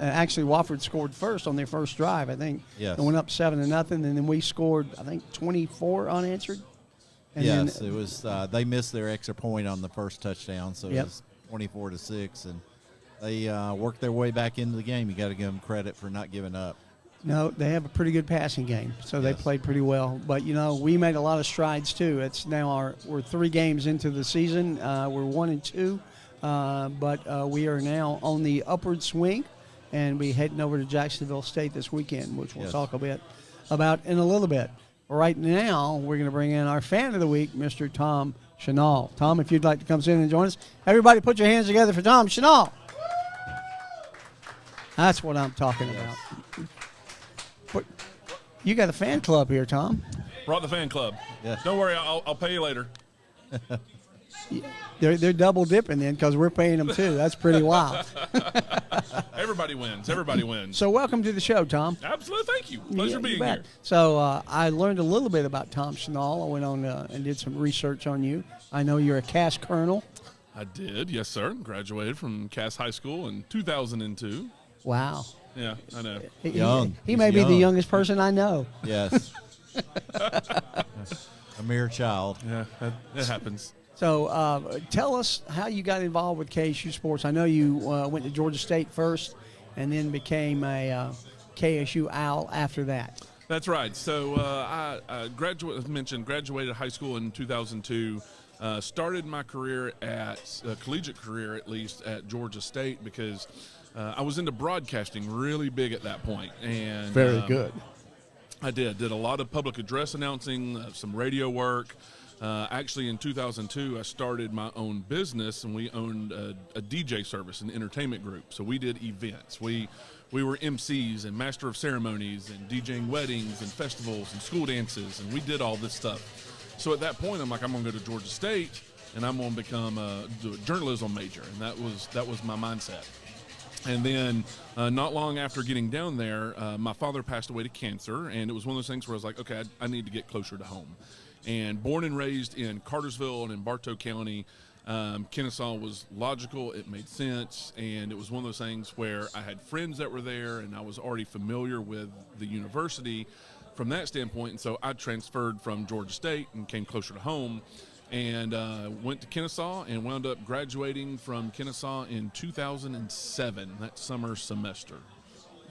Actually, Wofford scored first on their first drive, I think. Yes. It went up 7-0, and then we scored, I think, 24 unanswered. And yes, then, it was. They missed their extra point on the first touchdown, so Yep. it was 24-6, and they worked their way back into the game. You got to give them credit for not giving up. No, they have a pretty good passing game, so they Yes. played pretty well. But, we made a lot of strides, too. It's now we're 3 games into the season. We're 1-2, but we are now on the upward swing. And we're heading over to Jacksonville State this weekend, which we'll Yes. talk a bit about in a little bit. Right now, we're going to bring in our fan of the week, Mr. Tom Chenal. Tom, if you'd like to come in and join us. Everybody put your hands together for Tom Chenal. That's what I'm talking about. But you got a fan club here, Tom. Brought the fan club. Yes. Don't worry, I'll pay you later. They're double dipping then because we're paying them too. That's pretty wild. Everybody wins. Everybody wins. So welcome to the show, Tom. Absolutely. Thank you. Pleasure Yeah, being you bet. here. So I learned a little bit about Tom Chenal. I went on and did some research on you. I know you're a Cass Colonel. I did. Yes, sir. Graduated from Cass High School in 2002. Wow. Yeah, I know. Young. He He's may be the young. youngest person I know. Yes. A mere child. Yeah, it happens. So tell us how you got involved with KSU sports. I know you went to Georgia State first and then became a KSU Owl after that. That's right. So I graduated high school in 2002. Started my career collegiate career at least at Georgia State because I was into broadcasting really big at that point. And Very good. I did a lot of public address announcing, some radio work. Actually, in 2002, I started my own business, and we owned a DJ service, an entertainment group. So we did events. We were MCs and master of ceremonies and DJing weddings and festivals and school dances, and we did all this stuff. So at that point, I'm like, I'm going to go to Georgia State, and I'm going to become a journalism major, and that was my mindset. And then not long after getting down there, my father passed away to cancer, and it was one of those things where I was like, okay, I need to get closer to home. And born and raised in Cartersville and in Bartow County, Kennesaw was logical. It made sense, and it was one of those things where I had friends that were there, and I was already familiar with the university from that standpoint. And so I transferred from Georgia State and came closer to home, and went to Kennesaw and wound up graduating from Kennesaw in 2007, that summer semester.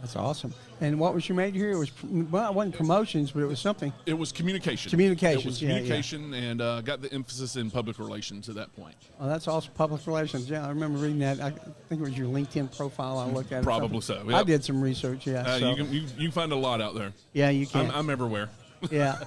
That's awesome. And what was your major here? It wasn't promotions, but it was something. It was communication. Communications, It was yeah, communication, and got the emphasis in public relations at that point. Oh, that's awesome. Public relations. Yeah, I remember reading that. I think it was your LinkedIn profile I looked at. or Probably something. so, yep. I did some research, yeah. So, You can find a lot out there. yeah, you can. I'm everywhere. Yeah.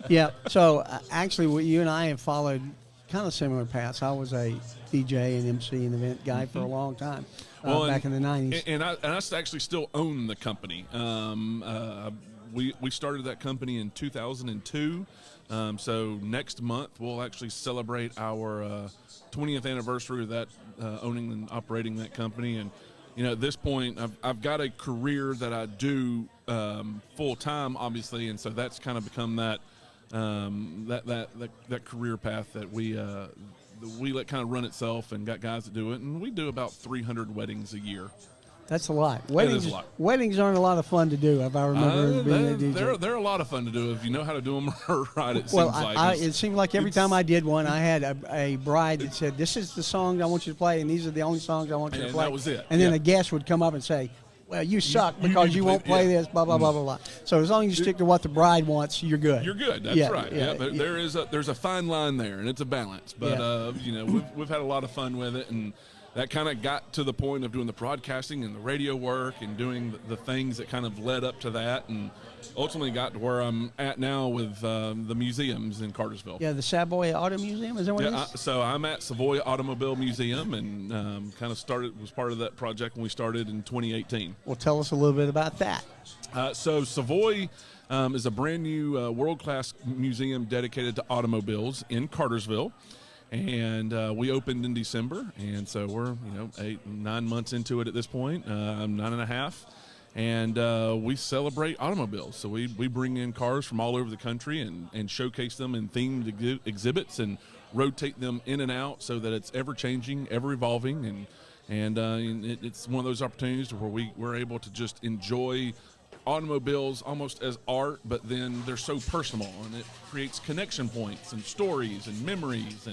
Yeah. So actually, you and I have followed kind of similar paths. I was a DJ and MC and event guy for a long time, back in the 90s. And I actually still own the company. We started that company in 2002. So next month we'll actually celebrate our 20th anniversary of that owning and operating that company. And at this point, I've got a career that I do full time, obviously, and so that's kind of become that career path that we let kind of run itself, and got guys that do it, and we do about 300 weddings a year. That's a lot. Is a lot. Weddings aren't a lot of fun to do, if I remember being a DJ. They're a lot of fun to do if you know how to do them right. It Well, seems like it seemed like every time I did one, I had a bride that said, "This is the song I want you to play, and these are the only songs I want you to And play." that was it. And then Yeah. a guest would come up and say, "Well, you suck you because need you to won't play- play yeah. this." Blah blah blah blah blah. So as long as you stick to what the bride wants, you're good. You're good. That's Yeah, right. yeah, Yeah, there's a fine line there, and it's a balance. But we've had a lot of fun with it, and that kind of got to the point of doing the broadcasting and the radio work and doing the things that kind of led up to that, and ultimately got to where I'm at now with the museums in Cartersville. Yeah, the Savoy Auto Museum, is that what it is? So I'm at Savoy Automobile Museum, and kind of was part of that project when we started in 2018. Well, tell us a little bit about that. So Savoy is a brand new world-class museum dedicated to automobiles in Cartersville. And we opened in December, and so we're 8-9 months into it at this point, 9.5, and we celebrate automobiles. So we bring in cars from all over the country and showcase them in themed exhibits and rotate them in and out so that it's ever changing, ever evolving, and And it's one of those opportunities where we're able to just enjoy automobiles almost as art, but then they're so personal, and it creates connection points and stories and memories,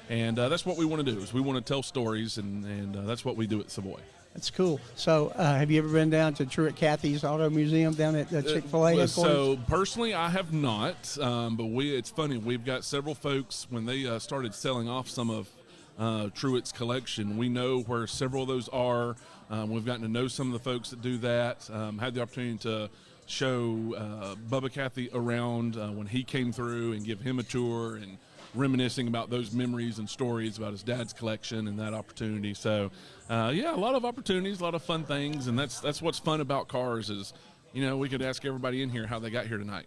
and that's what we want to do. Is we want to tell stories, and that's what we do at Savoy. That's cool. So, have you ever been down to Truett Cathy's Auto Museum down at the Chick-fil-A headquarters? So, personally, I have not. But it's funny. We've got several folks, when they started selling off some of Truett's collection, we know where several of those are. We've gotten to know some of the folks that do that. Had the opportunity to show Bubba Cathy around when he came through and give him a tour, and reminiscing about those memories and stories about his dad's collection and that opportunity. So, a lot of opportunities, a lot of fun things, and that's what's fun about cars is, we could ask everybody in here how they got here tonight.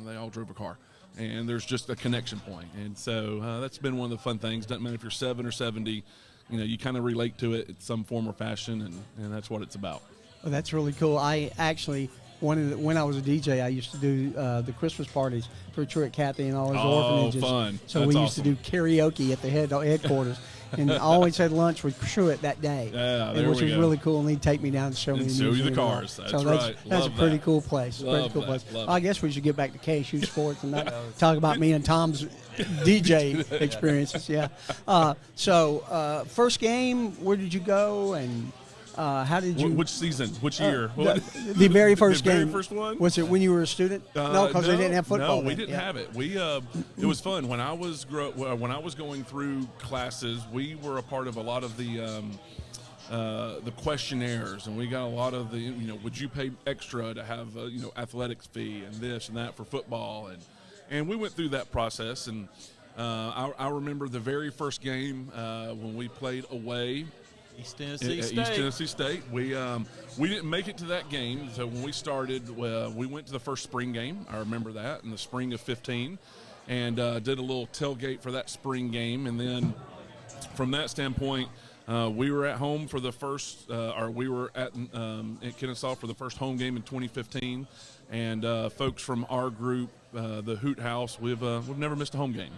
They all drove a car, and there's just a connection point. And so that's been one of the fun things. Doesn't matter if you're 7 or 70, you kind of relate to it in some form or fashion, and that's what it's about. Well, that's really cool. I actually when I was a DJ, I used to do the Christmas parties for Truett Cathy and all his orphanages. Oh, fun. So That's we used awesome. to do karaoke at the headquarters. And I always had lunch with Truett that day, there which we was go. really cool. And he'd take me down to show me And the show you museum the and all. cars. That's so right. That's a Love pretty that. cool place. Love Pretty cool that. place. Love I it. guess we should get back to KSU sports and not talk about me and Tom's DJ experiences. Yeah. First game, where did you go, and how did you? Which season? Which year? The very first the game. very first one? Was it when you were a student? No, because they didn't have football. No, we then. didn't Yeah. have it. It was fun when I was going through classes. We were a part of a lot of the questionnaires, and we got a lot of the would you pay extra to have athletics fee and this and that for football, and we went through that process, and I remember the very first game when we played away. East Tennessee At State. East Tennessee State. We didn't make it to that game. So when we started, we went to the first spring game. I remember that in the spring of 15, and did a little tailgate for that spring game. And then from that standpoint, we were at home for the first, we were at Kennesaw for the first home game in 2015. And folks from our group, the Hoot House, we've never missed a home game.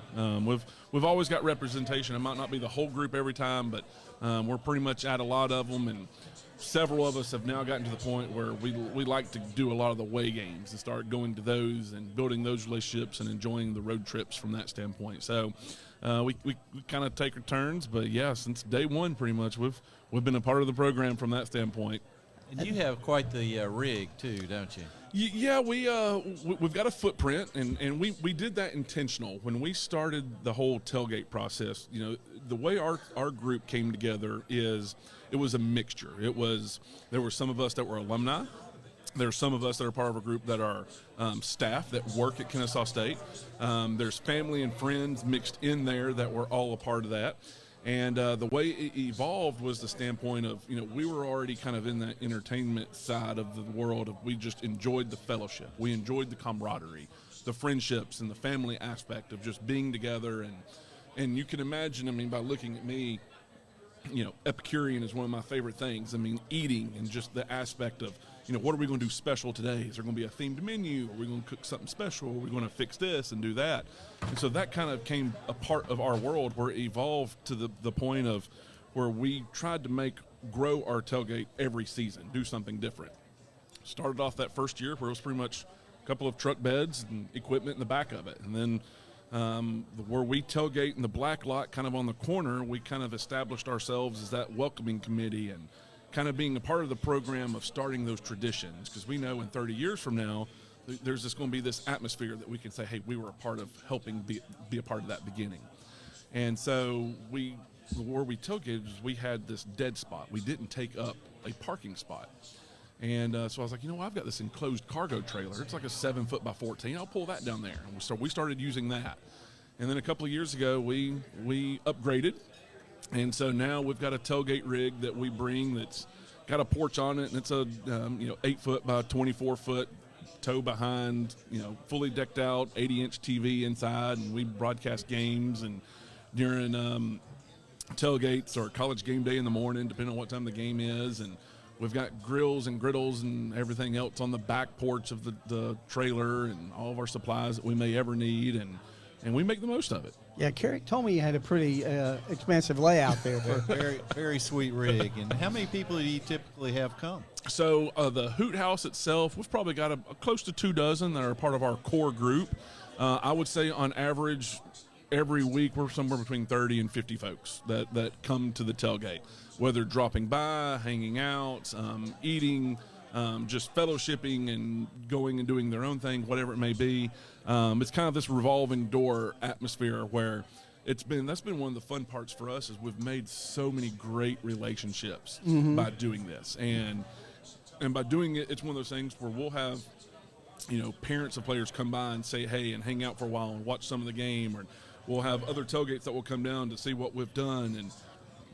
We've always got representation. It might not be the whole group every time, but we're pretty much at a lot of them, and several of us have now gotten to the point where we like to do a lot of the away games and start going to those and building those relationships and enjoying the road trips from that standpoint. So we kind of take our turns, but yeah, since day one, pretty much we've been a part of the program from that standpoint. And you have quite the rig too, don't you? Yeah, we've got a footprint, and we did that intentional when we started the whole tailgate process. The way our group came together is it was a mixture. There were some of us that were alumni. There's some of us that are part of a group that are staff that work at Kennesaw State. There's family and friends mixed in there that were all a part of that. And the way it evolved was the standpoint of, we were already kind of in that entertainment side of the world. We just enjoyed the fellowship. We enjoyed the camaraderie, the friendships, and the family aspect of just being together. And you can imagine, by looking at me, Epicurean is one of my favorite things. Eating and just the aspect of, what are we going to do special today? Is there going to be a themed menu? Are we going to cook something special? Are we going to fix this and do that? And so that kind of came a part of our world where it evolved to the point of where we tried to grow our tailgate every season, do something different. Started off that first year where it was pretty much a couple of truck beds and equipment in the back of it. And then where we tailgate in the black lot kind of on the corner, we kind of established ourselves as that welcoming committee and kind of being a part of the program of starting those traditions, because we know in 30 years from now there's just going to be this atmosphere that we can say, hey, we were a part of helping be a part of that beginning. And so where we tailgated, we had this dead spot. We didn't take up a parking spot. And so I was like, I've got this enclosed cargo trailer. It's like a 7 foot by 14. I'll pull that down there. And so we started using that. And then a couple of years ago, we upgraded. And so now we've got a tailgate rig that we bring that's got a porch on it, and it's a 8 foot by 24 foot tow behind, fully decked out, 80-inch TV inside, and we broadcast games and during tailgates or college game day in the morning, depending on what time the game is. And we've got grills and griddles and everything else on the back porch of the trailer and all of our supplies that we may ever need, and we make the most of it. Yeah, Carrick told me you had a pretty expensive layout there. Very, very sweet rig. And how many people do you typically have come? So the Hoot House itself, we've probably got a close to 24 that are part of our core group. I would say on average, every week we're somewhere between 30 and 50 folks that come to the tailgate, whether dropping by, hanging out, eating, just fellowshipping and going and doing their own thing, whatever it may be. It's kind of this revolving door atmosphere where that's been one of the fun parts for us is we've made so many great relationships by doing this. And by doing it, it's one of those things where we'll have, parents of players come by and say, hey, and hang out for a while and watch some of the game, or we'll have other tailgates that will come down to see what we've done. And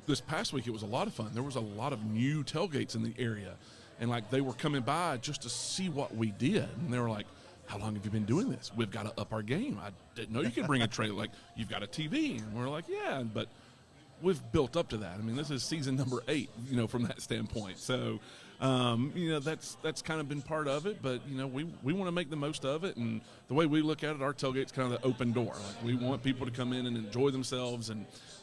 this past week, it was a lot of fun. There was a lot of new tailgates in the area. And, they were coming by just to see what we did. And they were like, how long have you been doing this? We've got to up our game. I didn't know you could bring a trailer. You've got a TV. And we're like, yeah, but we've built up to that. I mean, this is season number 8, from that standpoint. So, that's kind of been part of it. But, we want to make the most of it. And the way we look at it, our tailgate's kind of the open door. We want people to come in and enjoy themselves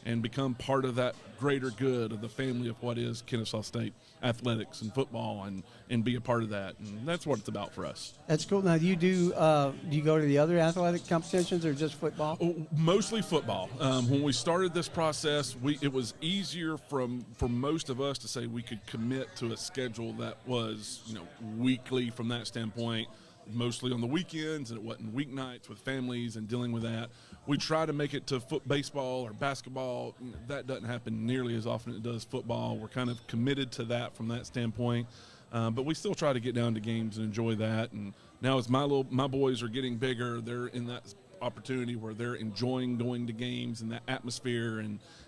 and become part of that greater good of the family of what is Kennesaw State athletics and football and be a part of that. And that's what it's about for us. That's cool. Now, do you go to the other athletic competitions or just football? Mostly football. When we started this process, it was easier for most of us to say we could commit to a schedule that was, weekly from that standpoint, mostly on the weekends, and it wasn't weeknights with families and dealing with that. We try to make it to baseball or basketball. That doesn't happen nearly as often as it does football. We're kind of committed to that from that standpoint. But we still try to get down to games and enjoy that. And now as my boys are getting bigger, they're in that opportunity where they're enjoying going to games and that atmosphere.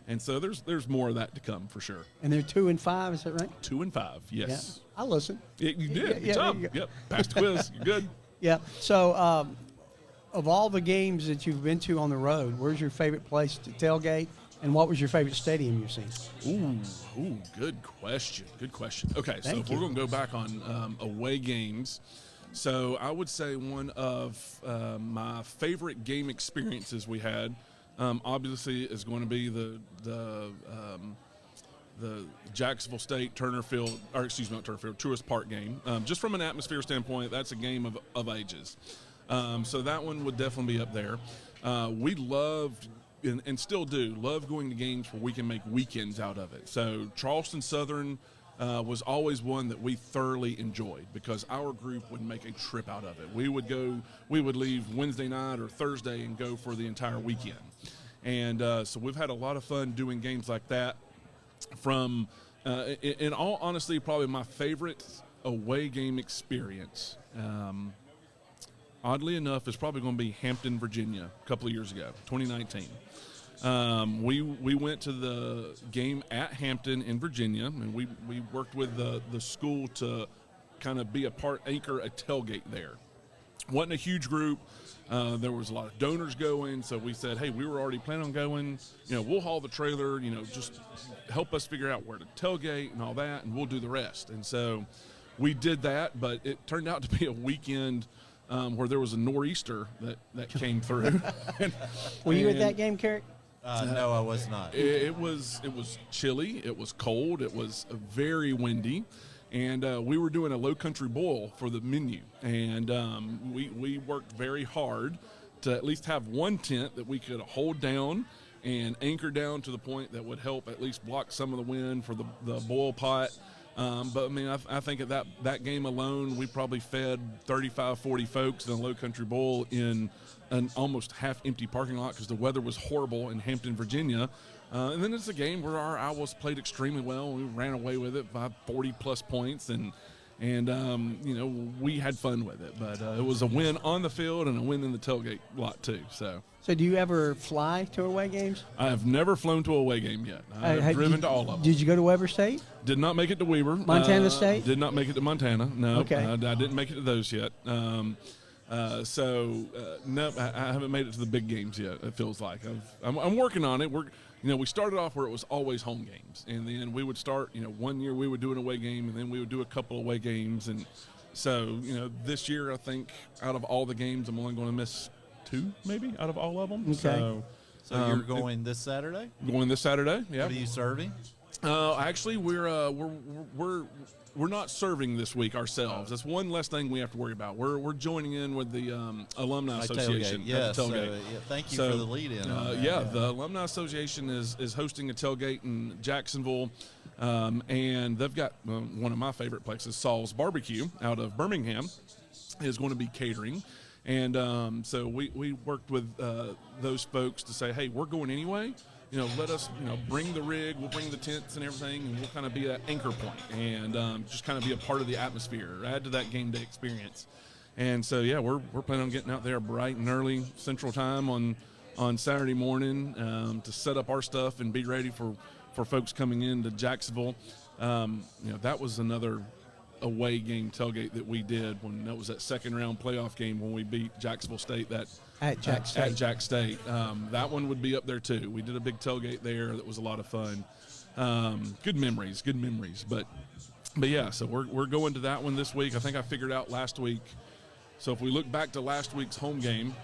And so there's more of that to come for sure. And they're 2 and 5, is that right? 2 and 5, yes. Yeah. I listen. You did. Yeah, Good job. Yep. Passed the quiz. You're good. Yeah. So of all the games that you've been to on the road, where's your favorite place to tailgate? And what was your favorite stadium you've seen? Ooh, good question. Okay, so if we're going to go back on away games, so I would say one of my favorite game experiences we had, obviously, is going to be the Jacksonville State Truist Park game. Just from an atmosphere standpoint, that's a game of ages. So that one would definitely be up there. We loved and still do love going to games where we can make weekends out of it. So Charleston Southern was always one that we thoroughly enjoyed because our group would make a trip out of it. We would leave Wednesday night or Thursday and go for the entire weekend. And so we've had a lot of fun doing games like that. From, in all honesty, probably my favorite away game experience, oddly enough, is probably going to be Hampton, Virginia, a couple of years ago, 2019. We went to the game at Hampton in Virginia, and we worked with the school to kind of anchor a tailgate there. Wasn't a huge group. There was a lot of donors going, so we said, hey, we were already planning on going. We'll haul the trailer, just help us figure out where to tailgate and all that, and we'll do the rest. And so we did that, but it turned out to be a weekend where there was a nor'easter that came through. Were you at that game, Carrick? No, I was not. It was chilly. It was cold. It was very windy. And we were doing a low country boil for the menu. And we worked very hard to at least have one tent that we could hold down and anchor down to the point that would help at least block some of the wind for the boil pot. But, I mean, I think at that game alone, we probably fed 35, 40 folks in a low country bowl in an almost half-empty parking lot because the weather was horrible in Hampton, Virginia. And then it's a game where our Owls played extremely well. We ran away with it by 40-plus points, and we had fun with it. But it was a win on the field and a win in the tailgate lot, too. So do you ever fly to away games? I have never flown to a away game yet. I've driven to all of them. Did you go to Weber State? Did not make it to Weber. Montana State? Did not make it to Montana. No, okay. I didn't make it to those yet. No, I haven't made it to the big games yet. It feels like I'm working on it. We started off where it was always home games, and then we would start. 1 year we would do an away game, and then we would do a couple away games, and so this year I think out of all the games I'm only going to miss 2 maybe out of all of them. Okay. So So you're going this Saturday? Going this Saturday, yeah. What are you serving? Actually, we're not serving this week ourselves. That's one less thing we have to worry about. We're joining in with the Alumni Association. Tailgate. Yes. Tailgate. Thank you for the lead-in. The Alumni Association is hosting a tailgate in Jacksonville, and they've got one of my favorite places, Saul's Barbecue, out of Birmingham, is going to be catering. And so we worked with those folks to say, hey, we're going anyway. Let us, bring the rig, we'll bring the tents and everything, and we'll kind of be that anchor point and just kind of be a part of the atmosphere, add to that game day experience. And so, yeah, we're planning on getting out there bright and early Central Time on Saturday morning to set up our stuff and be ready for folks coming into Jacksonville. That was another away game tailgate that we did when that was that second round playoff game when we beat Jacksonville State at Jack State. That one would be up there too. We did a big tailgate there that was a lot of fun. Good memories. But yeah, so we're going to that one this week. I think I figured out last week. So if we look back to last week's home game,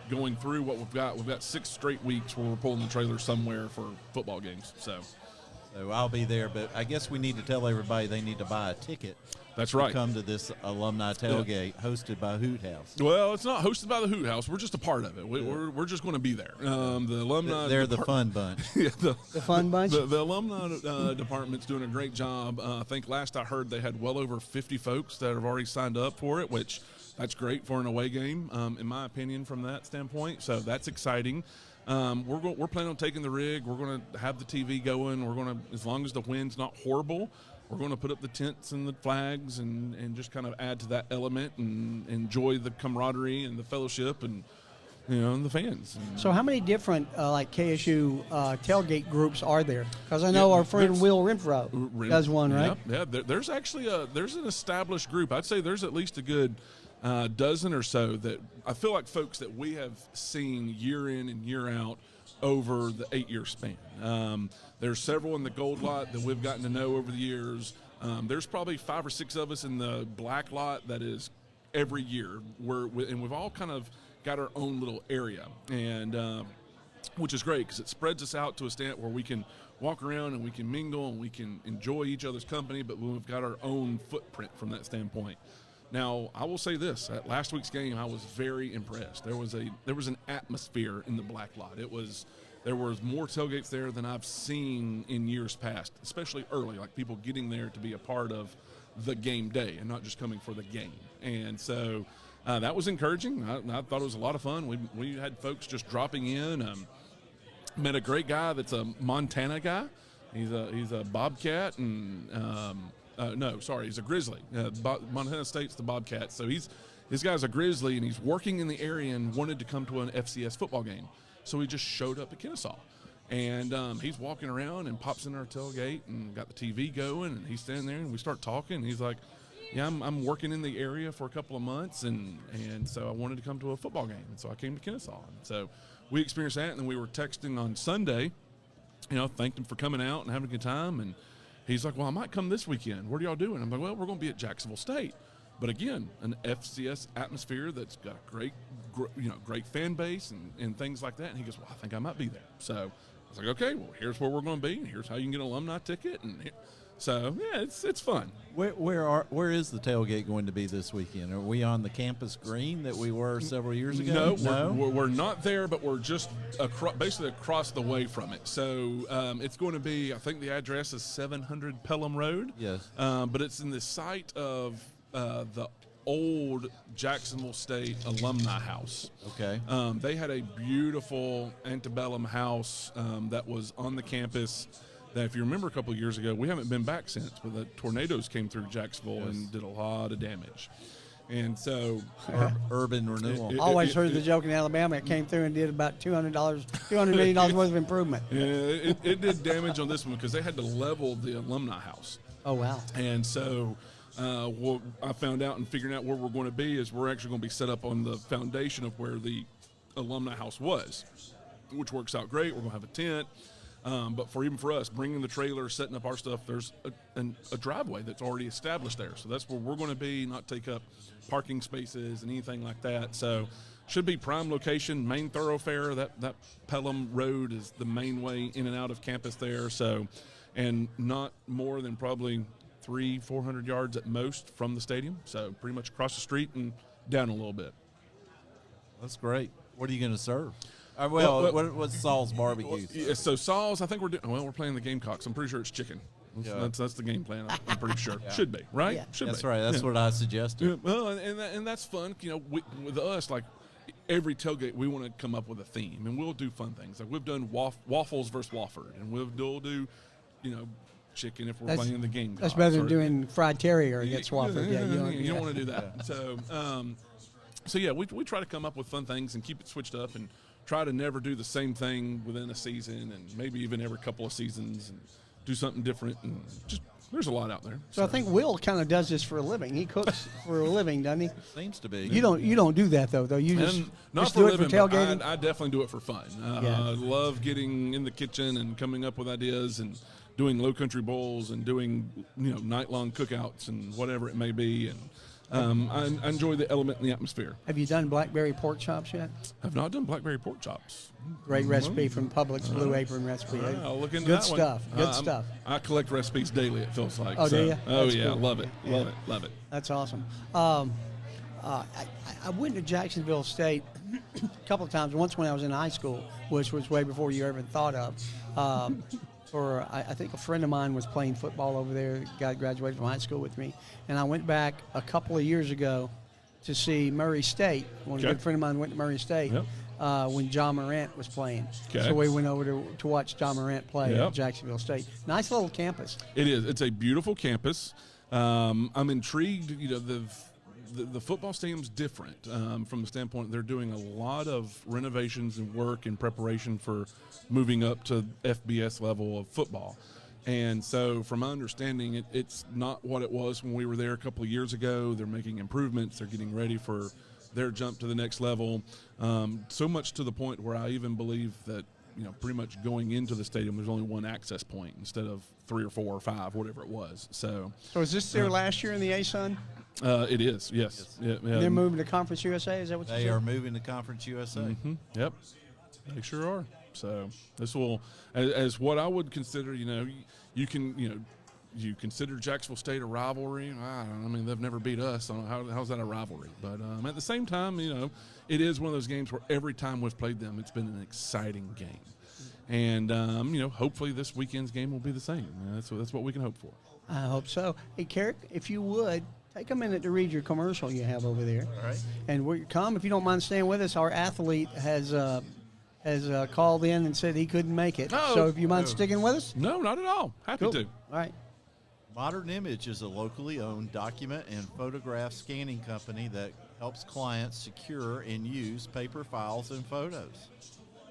going through what we've got 6 straight weeks where we're pulling the trailer somewhere for football games. So I'll be there, but I guess we need to tell everybody they need to buy a ticket. That's right. To come to this alumni tailgate hosted by Hoot House. Well, it's not hosted by the Hoot House. We're just a part of it. We're just going to be there. The alumni. They're the fun bunch. Yeah, the fun bunch. The alumni department's doing a great job. I think last I heard they had well over 50 folks that have already signed up for it, which that's great for an away game, in my opinion, from that standpoint. So that's exciting. We're planning on taking the rig. We're going to have the TV going. We're going to, as long as the wind's not horrible, we're going to put up the tents and the flags and just kind of add to that element and enjoy the camaraderie and the fellowship and and the fans. So how many different like KSU tailgate groups are there? Because I know our friend Will Renfro does one, right? Yeah. There's actually there's an established group. I'd say there's at least a good dozen or so that I feel like folks that we have seen year in and year out over the 8-year span. There's several in the gold lot that we've gotten to know over the years. There's probably 5 or 6 of us in the black lot that is every year. And we've all kind of got our own little area, and which is great because it spreads us out to a stand where we can walk around and we can mingle and we can enjoy each other's company, but we've got our own footprint from that standpoint. Now, I will say this: at last week's game, I was very impressed. There was an atmosphere in the black lot. There was more tailgates there than I've seen in years past, especially early, like people getting there to be a part of the game day and not just coming for the game. And so that was encouraging. I thought it was a lot of fun. We had folks just dropping in. Met a great guy that's a Montana guy. He's a Bobcat and he's a Grizzly. Montana State's the Bobcat. So this guy's a Grizzly, and he's working in the area and wanted to come to an FCS football game. So he just showed up at Kennesaw. And he's walking around and pops in our tailgate and got the TV going, and he's standing there, and we start talking. And he's like, yeah, I'm working in the area for a couple of months, and so I wanted to come to a football game. And so I came to Kennesaw. And so we experienced that, and then we were texting on Sunday, thanked him for coming out and having a good time. And he's like, well, I might come this weekend. What are y'all doing? I'm like, well, we're going to be at Jacksonville State. But again, an FCS atmosphere that's got a great fan base and things like that. And he goes, well, I think I might be there. So I was like, okay, well, here's where we're going to be, and here's how you can get an alumni ticket. And so, yeah, it's fun. Where is the tailgate going to be this weekend? Are we on the campus green that we were several years ago? No, we're not there, but we're just basically across the way from it. So it's going to be, I think the address is 700 Pelham Road. Yes. But it's in the site of the old Jacksonville State Alumni House. Okay. They had a beautiful antebellum house that was on the campus that, if you remember a couple of years ago, we haven't been back since, but the tornadoes came through Jacksonville and did a lot of damage. And so urban renewal. I always heard the joke in Alabama. It came through and did about $200 million worth of improvement. Yeah, it did damage on this one because they had to level the alumni house. Oh, wow. And so what I found out and figuring out where we're going to be is we're actually going to be set up on the foundation of where the alumni house was, which works out great. We're going to have a tent. But even for us, bringing the trailer, setting up our stuff, there's a driveway that's already established there. So that's where we're going to be, not take up parking spaces and anything like that. So should be prime location, main thoroughfare. That Pelham Road is the main way in and out of campus there. So, and not more than probably 300-400 yards at most from the stadium. So pretty much across the street and down a little bit. That's great. What are you going to serve? What's Saul's barbecue? Yeah, so Saul's, I think we're playing the Gamecocks. I'm pretty sure it's chicken. That's the game plan. I'm pretty sure. Yeah. Should be, right? Yeah. Should that's be. Right. That's what I suggested. Yeah. Well, and that's fun. With us, like every tailgate, we want to come up with a theme, and we'll do fun things. Like we've done waffles versus Wofford, and we'll do, chicken if we're playing the Gamecocks. That's better than doing fried terrier against Wofford. You don't want to do that. So yeah, we try to come up with fun things and keep it switched up and try to never do the same thing within a season, and maybe even every couple of seasons, and do something different. And just there's a lot out there. So I think Will kind of does this for a living. He cooks for a living, doesn't he? Seems to be. You don't do that though. You just not do for it living, for tailgating. I definitely do it for fun. I love getting in the kitchen and coming up with ideas and doing low country bowls and doing night-long cookouts and whatever it may be. And I enjoy the element and the atmosphere. Have you done blackberry pork chops yet? I've not done blackberry pork chops. Great recipe from Publix Blue Apron recipe. I'll look into Good that stuff. one. Good stuff. I collect recipes daily, it feels like. Oh, do you? Oh, That's yeah. cool. Love it. Yeah. Love it. That's awesome. I went to Jacksonville State a couple of times. Once when I was in high school, which was way before you ever thought of. I think a friend of mine was playing football over there. The guy graduated from high school with me. And I went back a couple of years ago to see Murray State. A good friend of mine went to Murray State when John Morant was playing. Okay. So we went over to watch John Morant play at Jacksonville State. Nice little campus. It is. It's a beautiful campus. I'm intrigued. The football stadium's different from the standpoint they're doing a lot of renovations and work in preparation for moving up to FBS level of football. And so from my understanding, it's not what it was when we were there a couple of years ago. They're making improvements. They're getting ready for their jump to the next level, so much to the point where I even believe that pretty much going into the stadium, there's only one access point instead of 3 or 4 or 5, whatever it was. So is this their last year in the ASUN? It is, yes. Yeah. They're moving to Conference USA, is that what you said? They are moving to Conference USA. Mm-hmm. Yep, they sure are. So this will, as what I would consider, you consider Jacksonville State a rivalry. I mean, they've never beat us. I don't know how's that a rivalry? But at the same time, it is one of those games where every time we've played them, it's been an exciting game. And, hopefully this weekend's game will be the same. That's what we can hope for. I hope so. Hey, Carrick, if you would, take a minute to read your commercial you have over there. All right. And if you don't mind staying with us, our athlete has called in and said he couldn't make it. Oh. So if you mind sticking with us? No, not at all. Happy to. All right. Modern Image is a locally owned document and photograph scanning company that helps clients secure and use paper files and photos.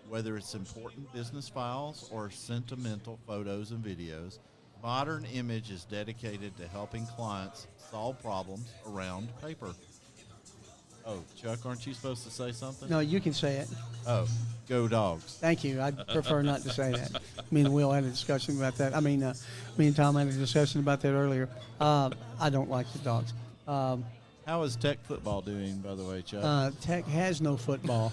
Whether it's important business files or sentimental photos and videos, Modern Image is dedicated to helping clients solve problems around paper. Oh, Chuck, aren't you supposed to say something? No, you can say it. Oh, go Dogs. Thank you. I'd prefer not to say that. Me and Will had a discussion about that. Me and Tom had a discussion about that earlier. I don't like the Dogs. How is Tech football doing, by the way, Chuck? Tech has no football.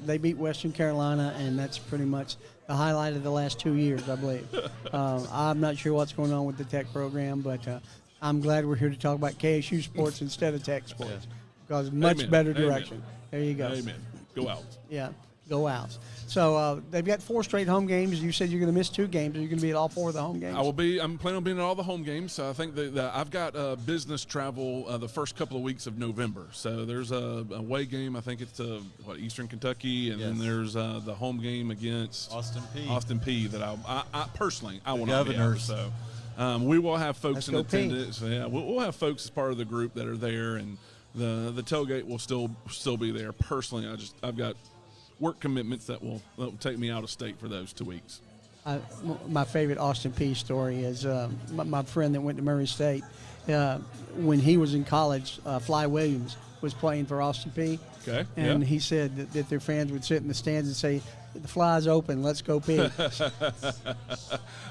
They beat Western Carolina, and that's pretty much the highlight of the last 2 years, I believe. I'm not sure what's going on with the Tech program, but I'm glad we're here to talk about KSU sports instead of Tech sports because much better direction. Amen. There you go. Amen. Go Owls. Yeah, go Owls. So they've got 4 straight home games. You said you're going to miss 2 games. Are you going to be at all 4 of the home games? I'm planning on being at all the home games. So I think that I've got business travel the first couple of weeks of November. So there's a away game. I think it's Eastern Kentucky, and then there's the home game against Austin P. That I personally I want to be at. So we will have folks in attendance. Yeah, we'll have folks as part of the group that are there, and the tailgate will still be there. Personally, I've got work commitments that will take me out of state for those 2 weeks. My favorite Austin P story is my friend that went to Murray State. When he was in college, Fly Williams was playing for Austin P. Okay. And he said that their fans would sit in the stands and say, the fly's open. Let's go Pigs.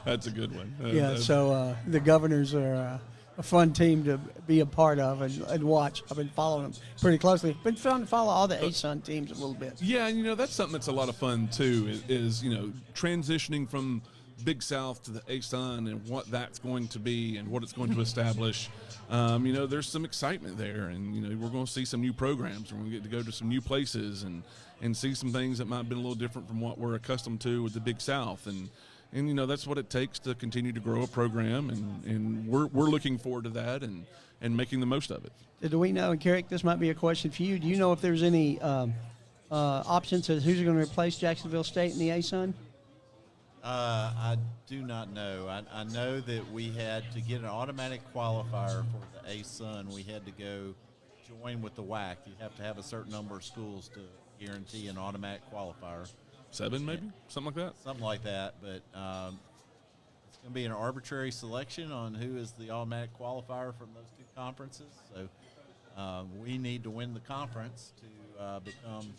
That's a good one. Yeah, so the Governors are a fun team to be a part of and watch. I've been following them pretty closely. Been trying to follow all the ASUN teams a little bit. Yeah, and that's something that's a lot of fun too. Is transitioning from Big South to the ASUN and what that's going to be and what it's going to establish. There's some excitement there, and we're going to see some new programs. We're going to get to go to some new places and see some things that might have been a little different from what we're accustomed to with the Big South. And that's what it takes to continue to grow a program, and we're looking forward to that and making the most of it. Do we know, and Carrick, this might be a question for you. Do you know if there's any options as who's going to replace Jacksonville State in the ASUN? I do not know. I know that we had to get an automatic qualifier for the ASUN. We had to go join with the WAC. You have to have a certain number of schools to guarantee an automatic qualifier. 7 maybe? Something like that? Something like that. But it's going to be an arbitrary selection on who is the automatic qualifier from those two conferences. So we need to win the conference to become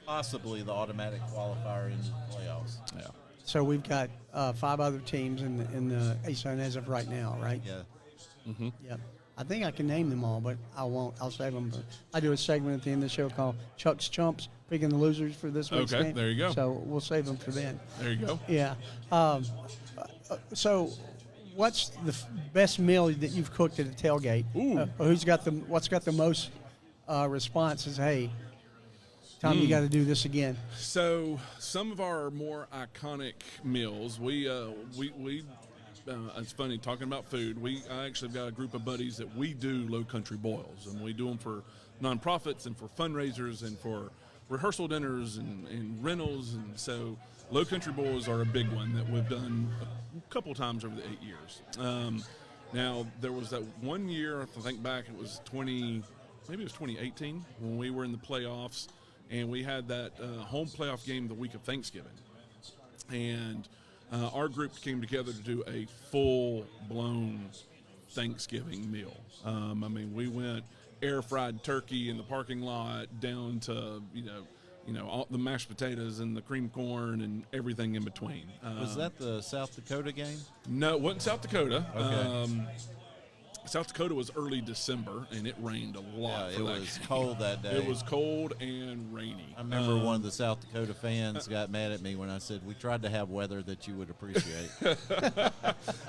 possibly the automatic qualifier into the playoffs. Yeah. So we've got 5 other teams in the ASUN as of right now, right? Yeah. Mm-hmm. Yep. I think I can name them all, but I won't. I'll save them. I do a segment at the end of the show called Chuck's Chumps, picking the losers for this week's game. Okay, there you go. So we'll save them for then. There you go. Yeah. So what's the best meal that you've cooked at a tailgate? Ooh. What's got the most responses? Hey, Tom, you got to do this again. So some of our more iconic meals, it's funny talking about food. I actually got a group of buddies that we do Low Country boils, and we do them for nonprofits and for fundraisers and for rehearsal dinners and rentals. And so Low Country boils are a big one that we've done a couple times over the 8 years. Now there was that one year, if I think back, it was 2018 when we were in the playoffs. And we had that home playoff game the week of Thanksgiving. And our group came together to do a full-blown Thanksgiving meal. We went air-fried turkey in the parking lot down to, all the mashed potatoes and the cream corn and everything in between. Was that the South Dakota game? No, it wasn't South Dakota. Okay. South Dakota was early December, and it rained a lot. Yeah, it was cold that day. It was cold and rainy. I remember one of the South Dakota fans got mad at me when I said, we tried to have weather that you would appreciate.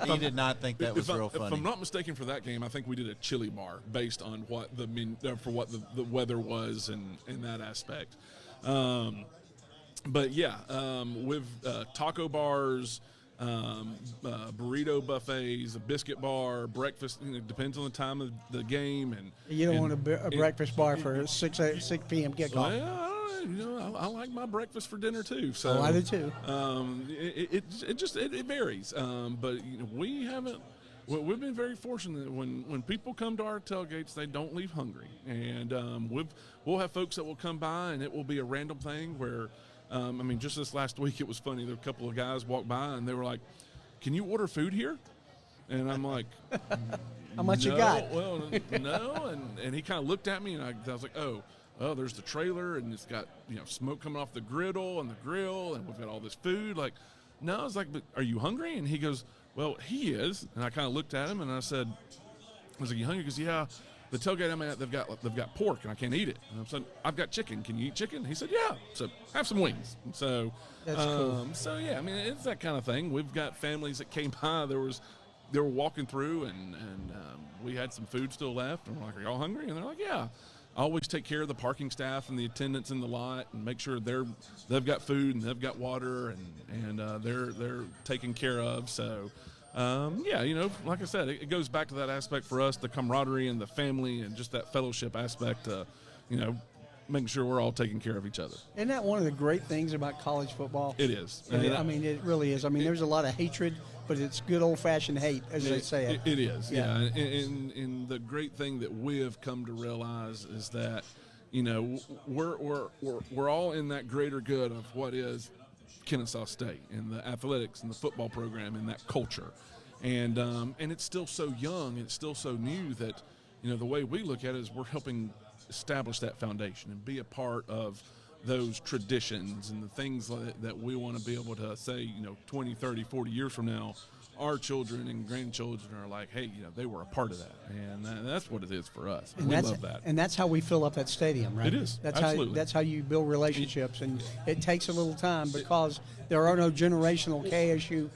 He did not think that was real funny. If I'm not mistaken, for that game, I think we did a chili bar based on what the weather was and that aspect. But yeah, with taco bars, burrito buffets, a biscuit bar, breakfast. Depends on the time of the game. And you don't want a breakfast bar for a 6 p.m. kickoff. Well, I like my breakfast for dinner too. So I do too. It varies. But we've been very fortunate that when people come to our tailgates, they don't leave hungry. And we'll have folks that will come by, and it will be a random thing where. Just this last week, it was funny. There were a couple of guys walked by, and they were like, "Can you order food here?" And I'm like, "How much you got?" Well, no. And he kind of looked at me, and I was like, "Oh, there's the trailer, and it's got smoke coming off the griddle and the grill, and we've got all this food." Like, no, I was like, "But are you hungry?" And he goes, "Well, he is." And I kind of looked at him, and I said, "I was like, you hungry?" He goes, "Yeah. The tailgate I'm at, they've got pork, and I can't eat it." And I said, "I've got chicken. Can you eat chicken?" He said, "Yeah." So have some wings. And so that's cool. So yeah, it's that kind of thing. We've got families that came by. They were walking through, and we had some food still left. And we're like, "Are y'all hungry?" And they're like, "Yeah." I always take care of the parking staff and the attendants in the lot, and make sure they've got food and they've got water, and they're taken care of. So. Like I said, it goes back to that aspect for us, the camaraderie and the family and just that fellowship aspect, making sure we're all taking care of each other. Isn't that one of the great things about college football? It is. It really is. There's a lot of hatred, but it's good old-fashioned hate, as they say it. It is, yeah. And the great thing that we have come to realize is that, we're all in that greater good of what is Kennesaw State and the athletics and the football program and that culture, and it's still so young, it's still so new that the way we look at it is we're helping establish that foundation and be a part of those traditions and the things that we want to be able to say, 20, 30, 40 years from now, our children and grandchildren are like, hey, they were a part of that. And that's what it is for us. And we love that. And that's how we fill up that stadium, right? It is, absolutely. That's how you build relationships. And it takes a little time because there are no generational KSU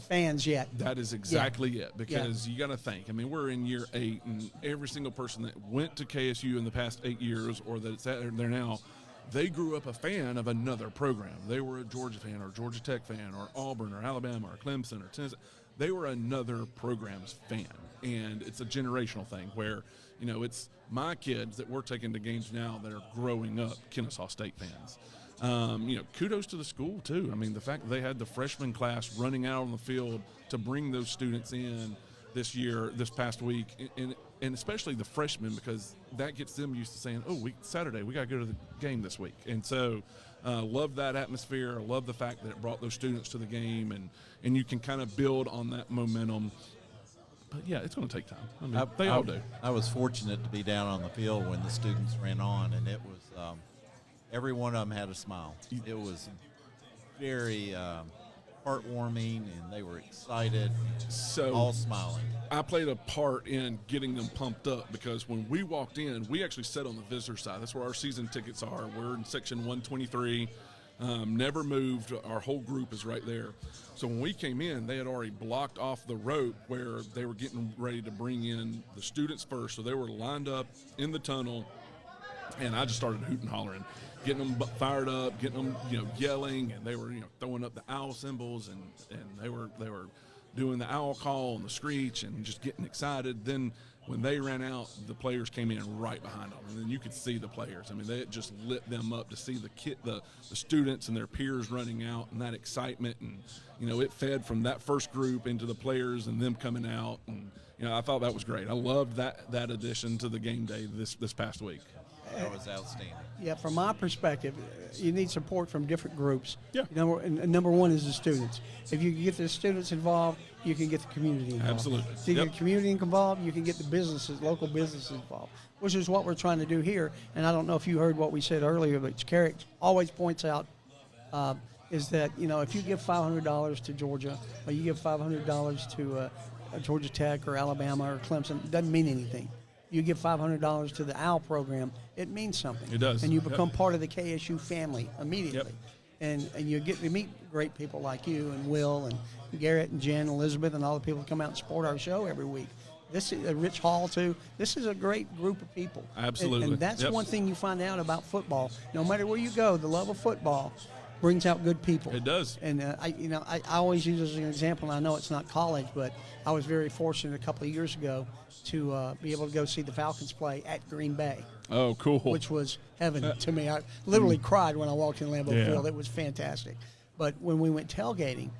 fans yet. That is exactly it, because you got to think. I mean, we're in year 8, and every single person that went to KSU in the past 8 years or that's there now, they grew up a fan of another program. They were a Georgia fan or Georgia Tech fan or Auburn or Alabama or Clemson or Tennessee. They were another program's fan, and it's a generational thing where, it's my kids that we're taking to games now that are growing up Kennesaw State fans. Kudos to the school, too. I mean, the fact that they had the freshman class running out on the field to bring those students in this past week, and especially the freshmen, because that gets them used to saying, Saturday, we got to go to the game this week. And so love that atmosphere. Love the fact that it brought those students to the game, and you can kind of build on that momentum. But, yeah, it's going to take time. I mean, they all do. I was fortunate to be down on the field when the students ran on, and it was every one of them had a smile. It was very heartwarming, and they were excited, all smiling. I played a part in getting them pumped up because when we walked in, we actually sat on the visitor side. That's where our season tickets are. We're in section 123. Never moved. Our whole group is right there. So when we came in, they had already blocked off the rope where they were getting ready to bring in the students first. So they were lined up in the tunnel, and I just started hooting and hollering, getting them fired up, getting them, yelling, and they were, throwing up the owl symbols, and they were doing the owl call and the screech and just getting excited. Then when they ran out, the players came in right behind them, and then you could see the players. I mean, they just lit them up to see the students and their peers running out, and that excitement, and it fed from that first group into the players and them coming out, and I thought that was great. I loved that addition to the game day this past week. That was outstanding. Yeah, from my perspective, you need support from different groups. Yeah. Number one is the students. If you can get the students involved, you can get the community involved. Absolutely. If you get the community involved, you can get the businesses, local businesses involved, which is what we're trying to do here. And I don't know if you heard what we said earlier, but Carrick always points out is that, if you give $500 to Georgia or you give $500 to Georgia Tech or Alabama or Clemson, it doesn't mean anything. You give $500 to the OWL program, it means something. It does. And you become part of the KSU family immediately. Yep. And you get to meet great people like you and Will and Garrett and Jen, Elizabeth, and all the people who come out and support our show every week. This is Rich Hall, too. This is a great group of people. Absolutely. And that's one thing you find out about football. No matter where you go, the love of football brings out good people. It does. And I always use as an example, and I know it's not college, but I was very fortunate a couple of years ago to be able to go see the Falcons play at Green Bay. Oh, cool. Which was heaven to me. I literally cried when I walked in Lambeau Field. It was fantastic. But when we went tailgating,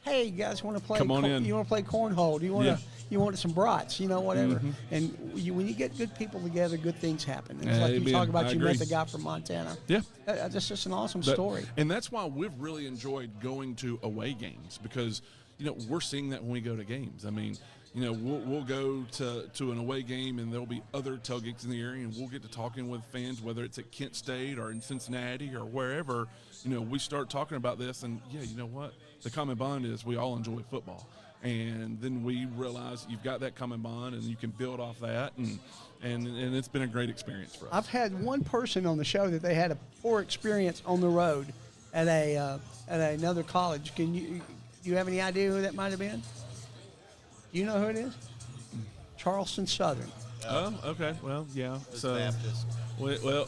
hey, you guys want to play? Come on in. You want to play cornhole? Do you want you want some brats? Whatever. Mm-hmm. And when you get good people together, good things happen. And it's like you talk about. You met the guy from Montana. Yeah, that's just an awesome story. And that's why we've really enjoyed going to away games because we're seeing that when we go to games. I mean, we'll go to an away game and there'll be other tailgates in the area, and we'll get to talking with fans, whether it's at Kent State or in Cincinnati or wherever. We start talking about this, and you know what? The common bond is we all enjoy football. And then we realize you've got that common bond, and you can build off that, and it's been a great experience for us. I've had one person on the show that they had a poor experience on the road at another college. Do you have any idea who that might have been? Do you know who it is? Charleston Southern. Oh, okay. Well, yeah. So, Baptist. Well,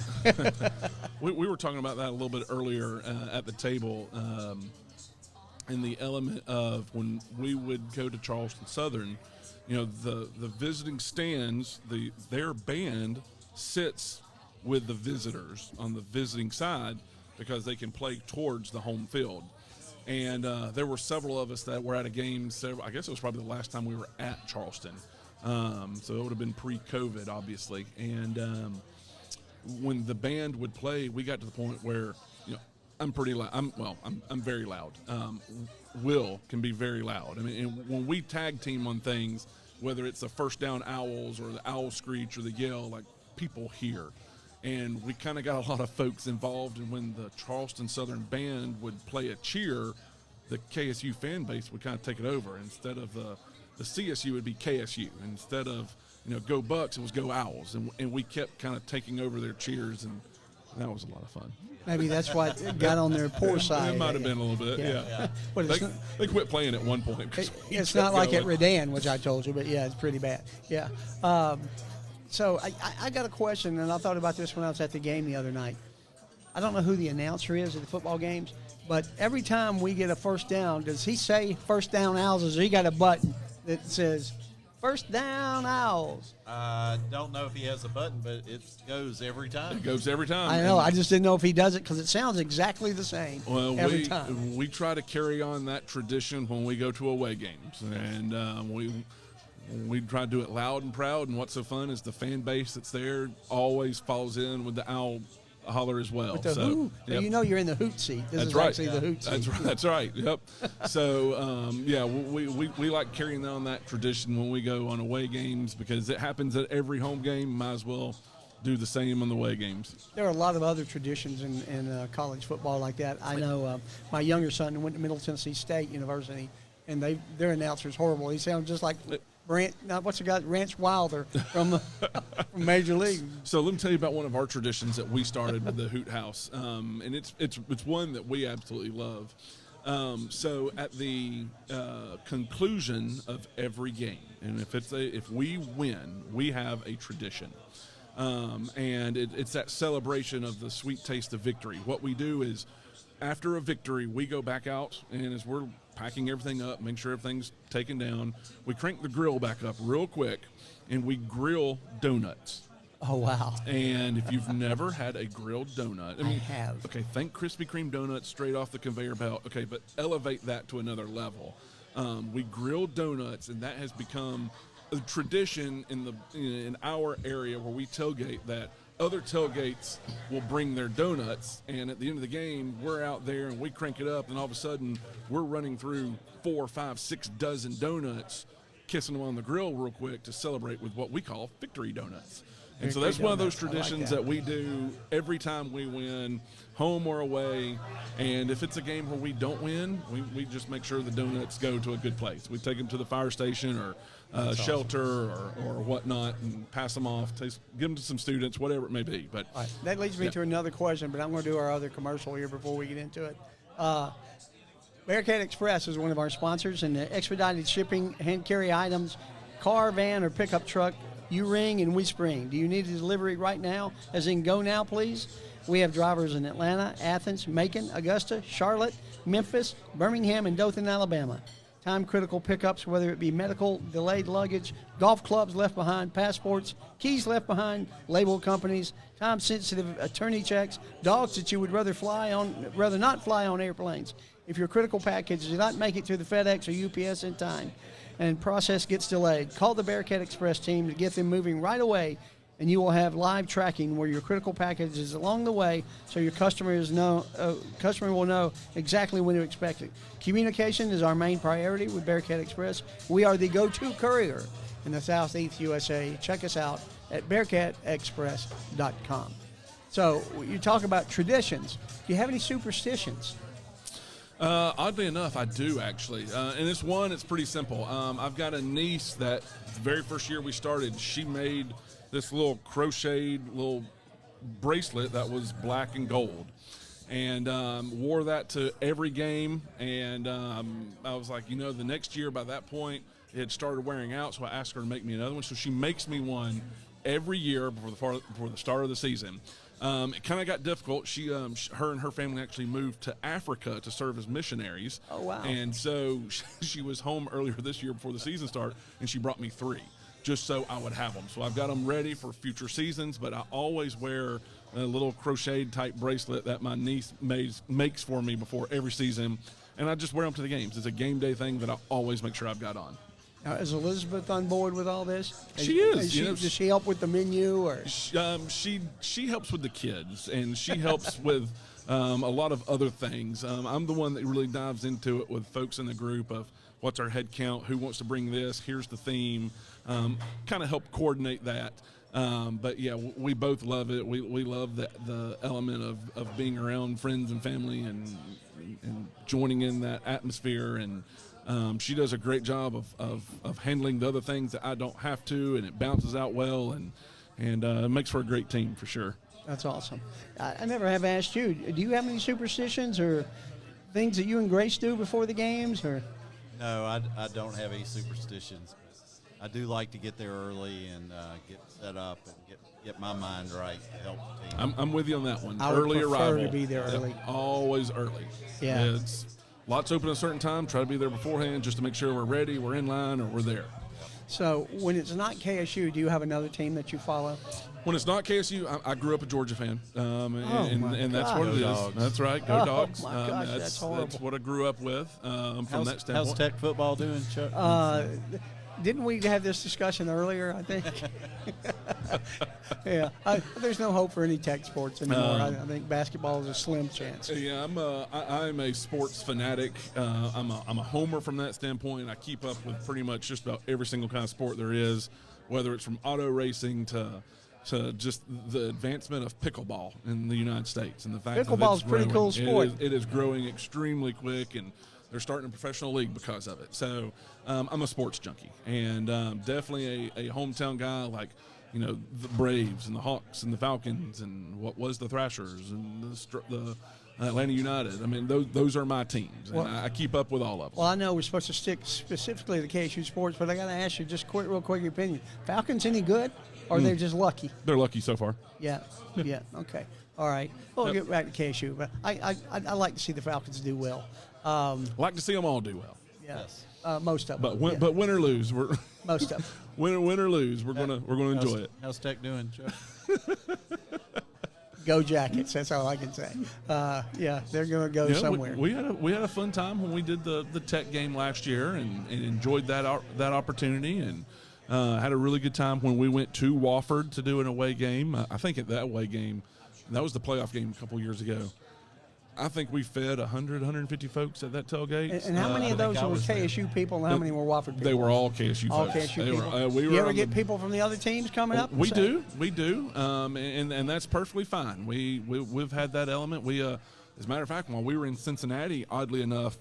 we were talking about that a little bit earlier at the table. In the element of when we would go to Charleston Southern, the visiting stands, their band sits with the visitors on the visiting side because they can play towards the home field. And there were several of us that were at a game. I guess it was probably the last time we were at Charleston. So it would have been pre-COVID, obviously. And when the band would play, we got to the point where I'm pretty loud. I'm very loud. Will can be very loud. I mean, and when we tag team on things, whether it's the first down owls or the owl screech or the yell, like people hear. And we kind of got a lot of folks involved, and when the Charleston Southern Band would play a cheer, the KSU fan base would kind of take it over. Instead of the CSU, it would be KSU. Instead of, Go Bucks, it was Go Owls. And we kept kind of taking over their cheers, and that was a lot of fun. Maybe that's what got on their poor side. It might have been a little bit, yeah. But They quit playing at one point. It's not like at Redan, which I told you, but yeah, it's pretty bad. Yeah. So I got a question, and I thought about this when I was at the game the other night. I don't know who the announcer is at the football games, but every time we get a first down, does he say first down Owls, or he got a button that says first down Owls? I don't know if he has a button, but it goes every time. It goes every time. I know. I just didn't know if he does it because it sounds exactly the same every time. time. We try to carry on that tradition when we go to away games, and we try to do it loud and proud. And what's so fun is the fan base that's there always falls in with the owl holler as well. With the hoot. Yep. You're in the hoot seat. This is right. actually the hoot seat. That's right. Yep. So, we like carrying on that tradition when we go on away games because it happens at every home game. Might as well do the same on the away games. There are a lot of other traditions in college football like that. I know my younger son went to Middle Tennessee State University, and their announcer's horrible. He sounds just like Ranch Wilder from Major League. So let me tell you about one of our traditions that we started with the Hoot House, and it's one that we absolutely love. So at the conclusion of every game, and if we win, we have a tradition, and it's that celebration of the sweet taste of victory. What we do is, after a victory, we go back out, and as we're packing everything up, make sure everything's taken down, we crank the grill back up real quick, and we grill donuts. Oh, wow. And if you've never had a grilled donut. I have. Okay, think Krispy Kreme donuts straight off the conveyor belt. Okay, but elevate that to another level. We grill donuts, and that has become a tradition in our area where we tailgate that. Other tailgates will bring their donuts, and at the end of the game, we're out there and we crank it up, and all of a sudden, we're running through 4, 5, 6 dozen donuts, kissing them on the grill real quick to celebrate with what we call victory donuts. And so that's one of those traditions that we do every time we win, home or away. And if it's a game where we don't win, we just make sure the donuts go to a good place. We take them to the fire station or shelter or whatnot and pass them off, give them to some students, whatever it may be. But all right. That leads me to another question, but I'm going to do our other commercial here before we get into it. Bearcat Express is one of our sponsors, and the expedited shipping, hand-carry items, car, van, or pickup truck, you ring and we spring. Do you need a delivery right now, as in go now, please? We have drivers in Atlanta, Athens, Macon, Augusta, Charlotte, Memphis, Birmingham, and Dothan, Alabama. Time-critical pickups, whether it be medical, delayed luggage, golf clubs left behind, passports, keys left behind, label companies, time-sensitive attorney checks, dogs that you would rather not fly on airplanes. If your critical package does not make it to the FedEx or UPS in time and process gets delayed, call the Bearcat Express team to get them moving right away, and you will have live tracking where your critical package is along the way, so your customer will know exactly when to expect it. Communication is our main priority with Bearcat Express. We are the go-to courier in the Southeast USA. Check us out at BearcatExpress.com. So you talk about traditions. Do you have any superstitions? Oddly enough, I do actually. And it's pretty simple. I've got a niece that the very first year we started, she made this little crocheted little bracelet that was black and gold, and wore that to every game. And I was like, the next year by that point it had started wearing out, so I asked her to make me another one. So she makes me one every year before the start of the season. It kind of got difficult. Her and her family actually moved to Africa to serve as missionaries. Oh, wow. And so she was home earlier this year before the season started, and she brought me 3 just so I would have them. So I've got them ready for future seasons, but I always wear a little crocheted type bracelet that my niece makes for me before every season, and I just wear them to the games. It's a game day thing that I always make sure I've got on. Now, is Elizabeth on board with all this? She is. Does she help with the menu? Or she helps with the kids, and she helps with a lot of other things. I'm the one that really dives into it with folks in the group of what's our head count, who wants to bring this, here's the theme, kind of help coordinate that. But yeah, we both love it. We love the element of being around friends and family and joining in that atmosphere. And she does a great job of handling the other things that I don't have to, and it bounces out well, and it makes for a great team for sure. That's awesome. I never have asked you, do you have any superstitions or things that you and Grace do before the games? Or No, I don't have any superstitions. But I do like to get there early and get set up and get my mind right to help the team. I'm with you on that one. I would Early prefer arrival. to be there early. Always early. Yeah. It's lots open at a certain time. Try to be there beforehand just to make sure we're ready, we're in line, or we're there. So when it's not KSU, do you have another team that you follow? When it's not KSU, I grew up a Georgia fan, and that's God. what it is. Go Dogs. That's right, go Oh, Dogs. my gosh, that's horrible. That's what I grew up with from that standpoint. How's Tech football doing, Chuck? Didn't we have this discussion earlier, I think? Yeah. There's no hope for any Tech sports anymore. I think basketball is a slim chance. Yeah, I'm a sports fanatic. I'm a homer from that standpoint. I keep up with pretty much just about every single kind of sport there is, whether it's from auto racing to just the advancement of pickleball in the United States and the fact that Pickleball's it's a pretty growing. cool sport. It is growing extremely quick, and they're starting a professional league because of it. So I'm a sports junkie, and definitely a hometown guy, like, you know, the Braves and the Hawks and the Falcons and what was the Thrashers and the Atlanta United. I mean, those are my teams, and I keep up with all of them. Well, I know we're supposed to stick specifically to KSU sports, but I got to ask you just real quick your opinion. Falcons any good, or they're just lucky? They're lucky so far. Yeah. Yeah. Okay. All right. Well, we'll get back to KSU, but I like to see the Falcons do well. Like to see them all do well. Yeah. Yes. Most of them. But win or lose, most of them. win or lose, we're gonna enjoy it. How's Tech doing, Chuck? Go Jackets. That's all I can say. Yeah, they're going to go somewhere. We had a fun time when we did the Tech game last year and enjoyed that opportunity, and had a really good time when we went to Wofford to do an away game. I think at that away game, that was the playoff game a couple years ago. I think we fed 100, 150 folks at that tailgate. And how many of those were KSU people, and how many were Wofford people? They were all KSU all folks. KSU people. We you ever get people from the other teams coming up? We do, and that's perfectly fine. We've had that element. As a matter of fact, while we were in Cincinnati, oddly enough,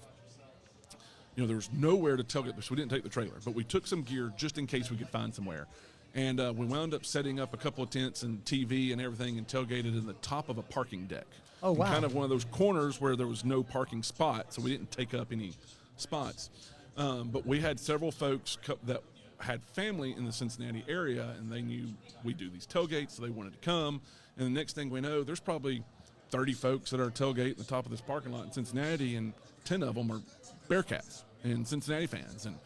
you know, there was nowhere to tailgate, so we didn't take the trailer, but we took some gear just in case we could find somewhere. And we wound up setting up a couple of tents and TV and everything and tailgated in the top of a parking deck. Oh, wow. And kind of one of those corners where there was no parking spot, so we didn't take up any spots. But we had several folks that had family in the Cincinnati area, and they knew we do these tailgates, so they wanted to come. And the next thing we know, there's probably 30 folks at our tailgate at the top of this parking lot in Cincinnati, and 10 of them are Bearcats and Cincinnati fans. And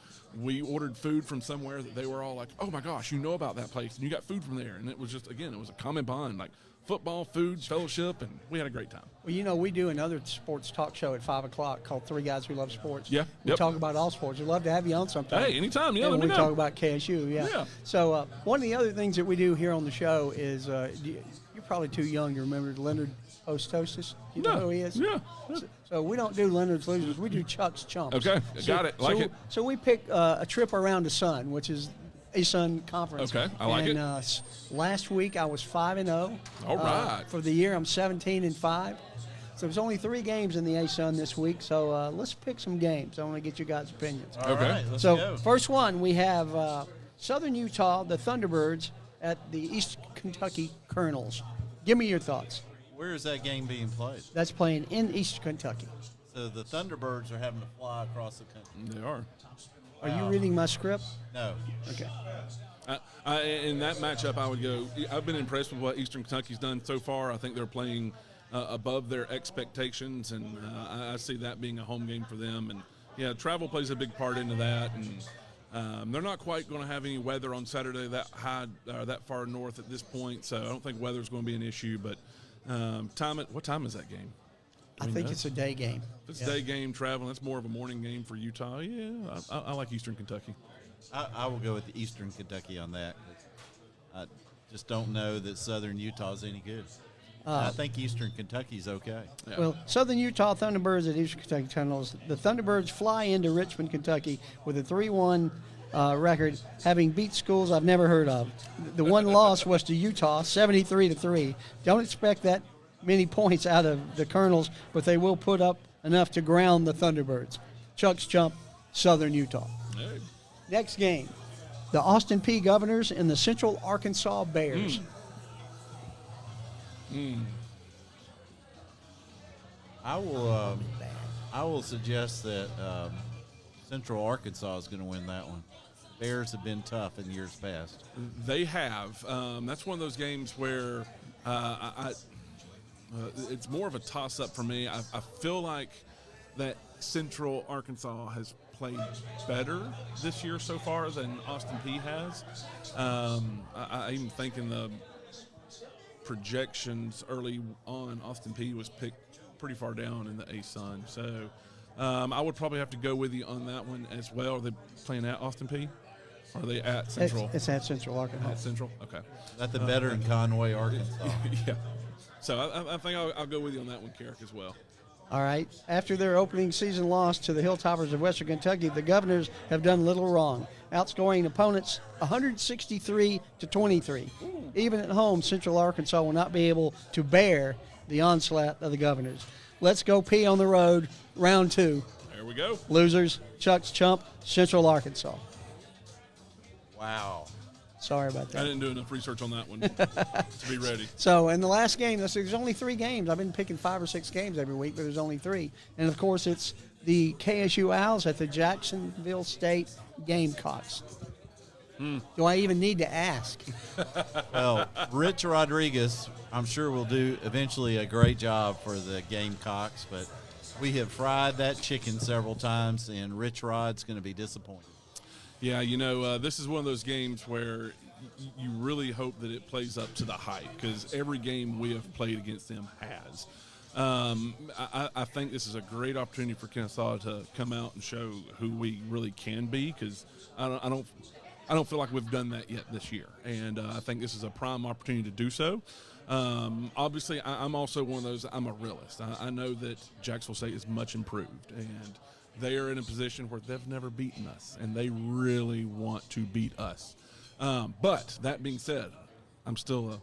we ordered food from somewhere that they were all like, oh my gosh, you know about that place, and you got food from there. And it was just, again, it was a common bond, like football, food, fellowship, and we had a great time. Well, you know, we do another sports talk show at 5 o'clock called Three Guys Who Love Sports. Yeah. We talk about all sports. We'd love to have you on sometime. Hey, anytime. Yeah, and let me we know. talk about KSU. Yeah. Yeah. So one of the other things that we do here on the show is you're probably too young to remember Leonard Ostostis. You know who he is? Yeah. So we don't do Leonard's Losers. We do Chuck's Chumps. Okay, got it. Like it. So we pick a trip around the sun, which is a Sun Conference. Okay, I like it. Last week I was 5-0. All right. For the year, I'm 17-5. So there's only 3 games in the A-Sun this week. So let's pick some games. I want to get you guys' opinions. All Okay. right, let's So go. first one, we have Southern Utah, the Thunderbirds at the East Kentucky Colonels. Give me your thoughts. Where is that game being played? That's playing in East Kentucky. So the Thunderbirds are having to fly across the country. They are. Are you reading my script? No. Okay. In that matchup, I would go. I've been impressed with what Eastern Kentucky's done so far. I think they're playing above their expectations, and I see that being a home game for them. And yeah, travel plays a big part into that. And they're not quite going to have any weather on Saturday that high, that far north at this point. So I don't think weather's going to be an issue. But what time is that game? I think it's a day game. If it's a day game, traveling, that's more of a morning game for Utah. Yeah, I like Eastern Kentucky. I will go with the Eastern Kentucky on that. I just don't know that Southern Utah's any good. I think Eastern Kentucky's okay. Yeah. Well, Southern Utah Thunderbirds at Eastern Kentucky Tunnels. The Thunderbirds fly into Richmond, Kentucky with a 3-1 record, having beat schools I've never heard of. The one loss was to Utah, 73-3. Don't expect that many points out of the Colonels, but they will put up enough to ground the Thunderbirds. Chuck's Chump, Southern Utah. Hey. Next game, the Austin P Governors and the Central Arkansas Bears. I will suggest that Central Arkansas is going to win that one. Bears have been tough in years past. They have. That's one of those games where it's more of a toss-up for me. I feel like that Central Arkansas has played better this year so far than Austin P has. I even think in the projections early on, Austin P was picked pretty far down in the A-Sun. So I would probably have to go with you on that one as well. Are they playing at Austin P? Or are they at Central? It's at Central Arkansas. At Central? Okay. That's the better in Conway, Arkansas. Yeah. So I think I'll go with you on that one, Carrick, as well. All right. After their opening season loss to the Hilltoppers of Western Kentucky, the Governors have done little wrong, outscoring opponents 163-23. Even at home, Central Arkansas will not be able to bear the onslaught of the Governors. Let's go P on the road, round 2. There we go. Losers, Chuck's Chump, Central Arkansas. Wow. Sorry about I that. didn't do enough research on that one to be ready. So in the last game, there's only 3 games. I've been picking 5 or 6 games every week, but there's only 3. And, of course, it's the KSU Owls at the Jacksonville State Gamecocks. Do I even need to ask? Well, Rich Rodriguez, I'm sure will do eventually a great job for the Gamecocks, but we have fried that chicken several times, and Rich Rod's going to be disappointed. Yeah, this is one of those games where you really hope that it plays up to the hype because every game we have played against them has. I think this is a great opportunity for Kennesaw to come out and show who we really can be because I don't feel like we've done that yet this year, and I think this is a prime opportunity to do so. Obviously, I'm also one of those. I'm a realist. I know that Jacksonville State is much improved, and they are in a position where they've never beaten us, and they really want to beat us. But that being said, I'm still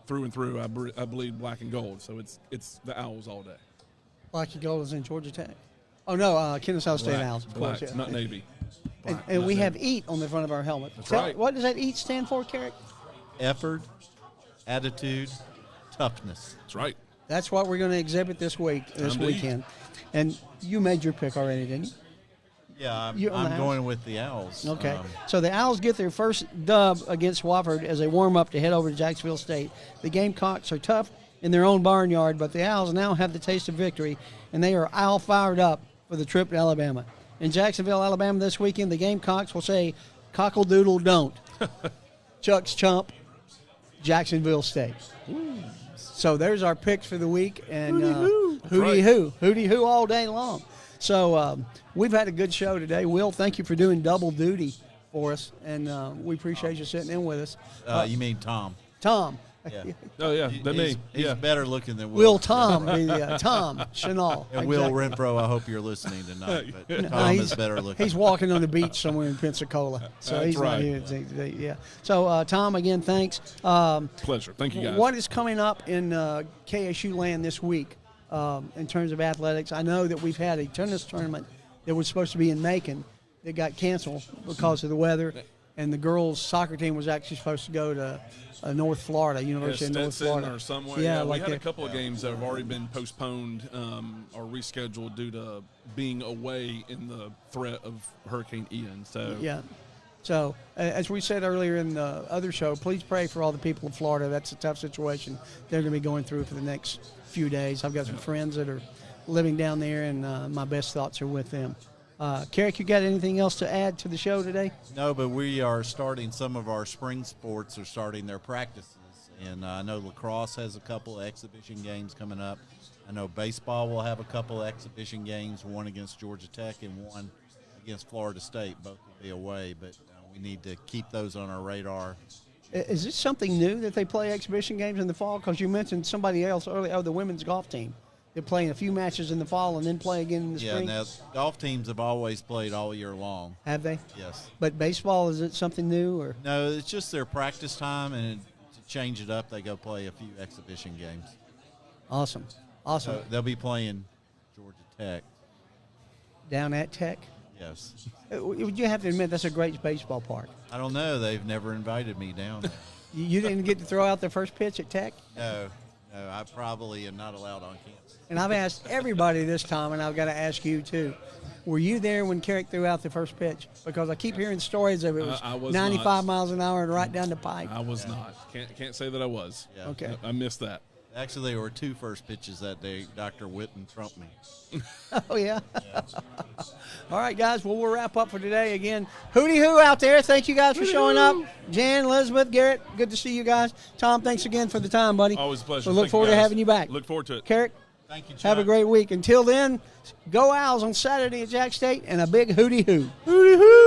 through and through. I bleed black and gold, so it's the Owls all day. Black and Gold is in Georgia Tech. Oh, no, Kennesaw State Black, Owls. Of black, course, yeah. not Navy. And, Black, and not we Navy. have EAT on the front of our helmet. That's right. What does that EAT stand for, Carrick? Effort, attitude, toughness. That's right. That's what we're going to exhibit this Indeed. weekend. And you made your pick already, didn't you? Yeah, You're on the I'm Owls? going with the Owls. Okay. So the Owls get their first dub against Wofford as they warm up to head over to Jacksonville State. The Gamecocks are tough in their own barnyard, but the Owls now have the taste of victory, and they are owl fired up for the trip to Alabama. In Jacksonville, Alabama this weekend, the Gamecocks will say, cockle-doodle don't. Chuck's Chump, Jacksonville State. So there's our picks for the week. And hooty hoo all day long. So we've had a good show today. Will, thank you for doing double duty for us, and we appreciate you sitting in with us. You mean Tom? Tom. Yeah. Oh, yeah, that me. He's Yeah. better looking than Will Will. Tom, Tom Chanel. And Will Renfro, I hope you're listening tonight. But No, Tom he's- is better looking. He's walking on the beach somewhere in Pensacola, so That's he's not right. here today. Yeah. So Tom, again, thanks. Pleasure. Thank you, guys. What is coming up in KSU land this week in terms of athletics? I know that we've had a tennis tournament that was supposed to be in Macon that got canceled because of the weather, and the girls' soccer team was actually supposed to go to North Florida, University of North Stetson Florida. or somewhere. Yeah, we like had a that. couple of games that have already been postponed or rescheduled due to being away in the threat of Hurricane Ian. So Yeah. So, as we said earlier in the other show, please pray for all the people in Florida. That's a tough situation they're going to be going through for the next few days. I've got some friends that are living down there, and my best thoughts are with them. Carrick, you got anything else to add to the show today? No, but we are starting some of our spring sports are starting their practices. And I know lacrosse has a couple of exhibition games coming up. I know baseball will have a couple of exhibition games, one against Georgia Tech and one against Florida State. Both will be away, but we need to keep those on our radar. Is this something new that they play exhibition games in the fall? Because you mentioned somebody else earlier, the women's golf team. They're playing a few matches in the fall and then play again in the Yeah, spring? now golf teams have always played all year long. Have they? Yes. But baseball, is it something new? Or No, it's just their practice time, and to change it up, they go play a few exhibition games. Awesome. So they'll be playing Georgia Tech. Down at Tech? Yes. You have to admit, that's a great baseball park. I don't know. They've never invited me down there. You didn't get to throw out the first pitch at Tech? No, I probably am not allowed on campus. And I've asked everybody this time, and I've got to ask you too. Were you there when Carrick threw out the first pitch? Because I keep hearing stories of it was, I was 95 not. miles an hour and right down the pipe. I was not. Can't say that I was. Yeah. Okay. I missed that. Actually, there were 2 first pitches that day. Dr. Witten trumped me. Oh, yeah. All right, guys. Well, we'll wrap up for today. Again, hooty hoo out there. Thank you guys for showing up. Jan, Elizabeth, Garrett, good to see you guys. Tom, thanks again for the time, buddy. Always a pleasure. We look Thank forward to guys. having you back. Look forward to it. Carrick, Thank you, Chuck. have a great week. Until then, go Owls on Saturday at Jack State, and a big hooty hoo. Hooty hoo.